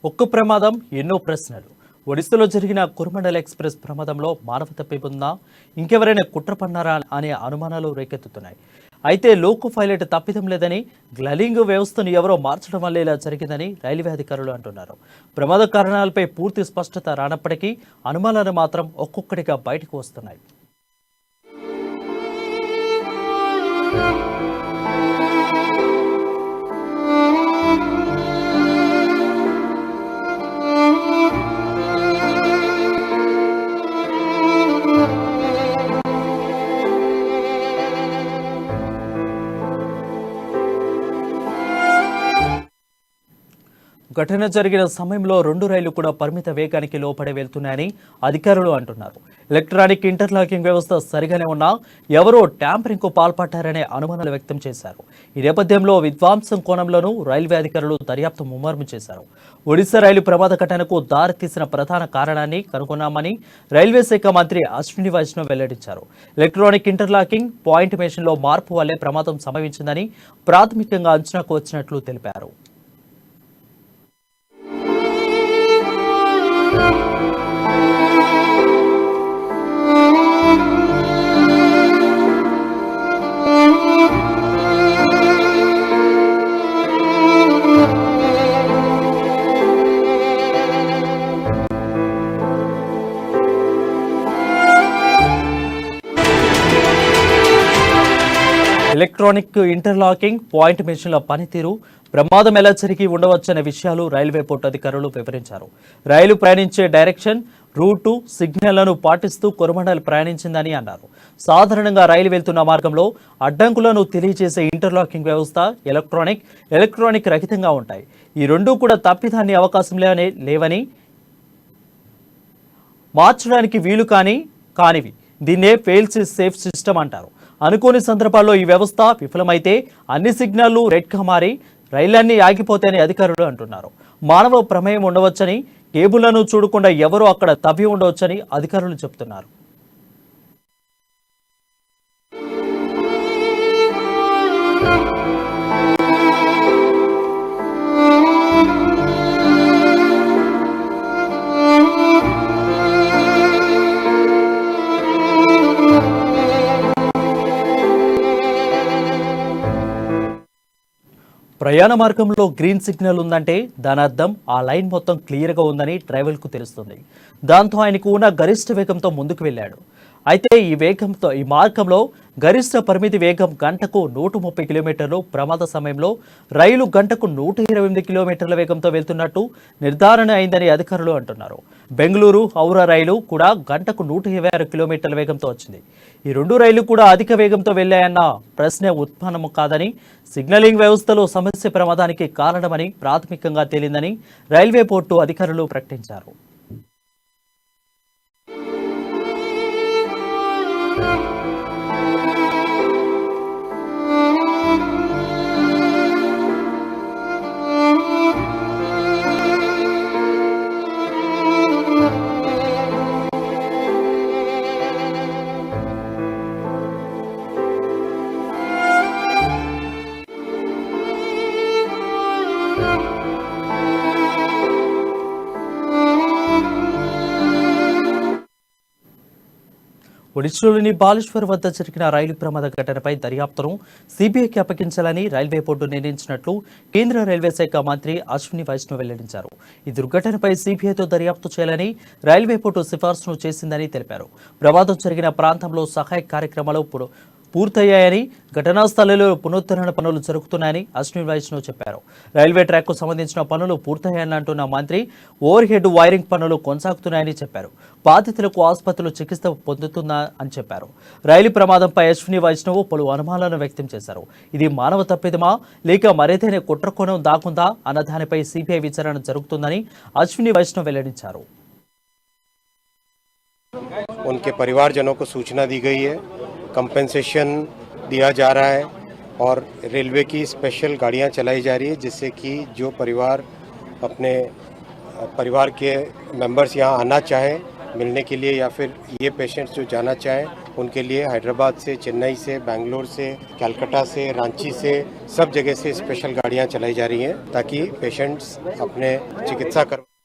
ఒక్క ప్రమాదం ఎన్నో ప్రశ్నలు. ఒడిశాలో జరిగిన కురుమండల్ ఎక్స్ప్రెస్ ప్రమాదంలో మానవ తప్పిదం ఉందా, ఇంకెవరైనా కుట్ర పన్నారా అనే అనుమానాలు రేకెత్తుతున్నాయి. అయితే లోకో పైలట్ తప్పిదం లేదని, గ్లలింగ్ వ్యవస్థను ఎవరో మార్చడం వల్ల ఇలా జరిగిందని రైల్వే అధికారులు అంటున్నారు. ప్రమాద కారణాలపై పూర్తి స్పష్టత రానప్పటికీ అనుమానాలు మాత్రం ఒక్కొక్కటిగా బయటకు వస్తున్నాయి. ఘటన జరిగిన సమయంలో 2 రైళ్లు కూడా పరిమిత వేగానికి లోపడే వెళ్తున్నాయని అధికారులు అంటున్నారు. ఎలక్ట్రానిక్ ఇంటర్లాకింగ్ వ్యవస్థ సరిగానే ఉన్నా ఎవరో ట్యాంపరింగ్కు పాల్పడ్డారనే అనుమానాలు వ్యక్తం చేశారు. ఈ నేపథ్యంలో విధ్వంసం కోణంలోనూ రైల్వే అధికారులు దర్యాప్తు ముమ్మరం చేశారు. ఒడిశా రైలు ప్రమాద ఘటనకు దారితీసిన ప్రధాన కారణాన్ని కనుగొన్నామని రైల్వే శాఖ మంత్రి అశ్విని వైష్ణవ్ వెల్లడించారు. ఎలక్ట్రానిక్ ఇంటర్లాకింగ్ పాయింట్ మెషిన్లో మార్పు వల్లే ప్రమాదం సంభవించిందని ప్రాథమికంగా అంచనాకు వచ్చినట్లు తెలిపారు. ఎలక్ట్రానిక్ ఇంటర్లాకింగ్ పాయింట్ మెషిన్ల పనితీరు, ప్రమాదం ఎలా జరిగి ఉండవచ్చనే విషయాలు రైల్వే పోర్టు అధికారులు వివరించారు. రైలు ప్రయాణించే డైరెక్షన్, రూటు, సిగ్నల్లను పాటిస్తూ కొరమండల్ ప్రయాణించిందని అన్నారు. సాధారణంగా రైలు వెళ్తున్న మార్గంలో అడ్డంకులను తెలియజేసే ఇంటర్లాకింగ్ వ్యవస్థ, ఎలక్ట్రానిక్ రహితంగా ఉంటాయి. ఈ రెండూ కూడా తప్పిదాన్ని అవకాశం లేవని, మార్చడానికి వీలు కానివి. దీన్నే ఫెయిల్ సేఫ్ సిస్టమ్ అంటారు. అనుకోని సందర్భాల్లో ఈ వ్యవస్థ విఫలమైతే అన్ని సిగ్నళ్లు రెడ్గా మారి రైళ్లన్నీ ఆగిపోతాయని అధికారులు అంటున్నారు. మానవ ప్రమేయం ఉండవచ్చని, కేబుళ్లను చూడకుండా ఎవరో అక్కడ తవ్వి ఉండవచ్చని అధికారులు చెబుతున్నారు. ప్రయాణ మార్గంలో గ్రీన్ సిగ్నల్ ఉందంటే దాని అర్థం ఆ లైన్ మొత్తం క్లియర్గా ఉందని డ్రైవర్కు తెలుస్తుంది. దాంతో ఆయనకు ఉన్న గరిష్ట వేగంతో ముందుకు వెళ్ళాడు. అయితే ఈ మార్గంలో గరిష్ట పరిమితి వేగం గంటకు 130 కిలోమీటర్లు. ప్రమాద సమయంలో రైలు గంటకు 128 కిలోమీటర్ల వేగంతో వెళ్తున్నట్టు నిర్ధారణ అయిందని అధికారులు అంటున్నారు. బెంగళూరు హౌరా రైలు కూడా గంటకు 126 కిలోమీటర్ల వేగంతో వచ్చింది. ఈ 2 రైళ్లు కూడా అధిక వేగంతో వెళ్లాయన్న ప్రశ్న ఉత్పన్నం కాదని, సిగ్నలింగ్ వ్యవస్థలో సమస్య ప్రమాదానికి కారణమని ప్రాథమికంగా తేలిందని రైల్వే పోర్టు అధికారులు ప్రకటించారు. ఒడిశాలోని బాలేశ్వర్ వద్ద జరిగిన రైలు ప్రమాద ఘటనపై దర్యాప్తును సిబిఐకి అప్పగించాలని రైల్వే బోర్డు నిర్ణయించినట్లు కేంద్ర రైల్వే శాఖ మంత్రి అశ్విని వైష్ణవ్ వెల్లడించారు. ఈ దుర్ఘటనపై సిబిఐతో దర్యాప్తు చేయాలని రైల్వే బోర్డు సిఫార్సును చేసిందని తెలిపారు. ప్రమాదం జరిగిన ప్రాంతంలో సహాయ కార్యక్రమాలు పూర్తయ్యాయని, ఘటనా స్థలంలో పునరుద్ధరణ పనులు జరుగుతున్నాయని అశ్విని వైష్ణవ్ చెప్పారు. రైల్వే ట్రాక్కు సంబంధించిన పనులు పూర్తయ్యాయని అంటున్న మంత్రి ఓవర్ హెడ్ వైరింగ్ పనులు కొనసాగుతున్నాయని చెప్పారు. బాధితులకు ఆసుపత్రులు చికిత్స పొందుతున్నా అని చెప్పారు. రైలు ప్రమాదంపై అశ్విని వైష్ణవ్ పలు అనుమానాలను వ్యక్తం చేశారు. ఇది మానవ తప్పిదమా లేక మరేదైనా కుట్రకోణం దాగుందా అన్న దానిపై సిబిఐ విచారణ జరుగుతుందని అశ్విని వైష్ణవ్ వెల్లడించారు. उनके परिवारजनों को सूचना दी गई है, कंपेंसेशन दिया जा रहा है और रेलवे की स्पेशल गाड़ियां चलाई जा रही है, जिससे कि जो परिवार अपने परिवार के मेंबर्स यहां आना चाहें मिलने के लिए या फिर ये पेशेंट्स जो जाना चाहें उनके लिए हैदराबाद से, चेन्नई से, बैंगलोर से, कलकत्ता से, रांची से, सब जगह से स्पेशल गाड़ियां चलाई जा रही हैं ताकि पेशेंट्स अपने चिकित्सा कर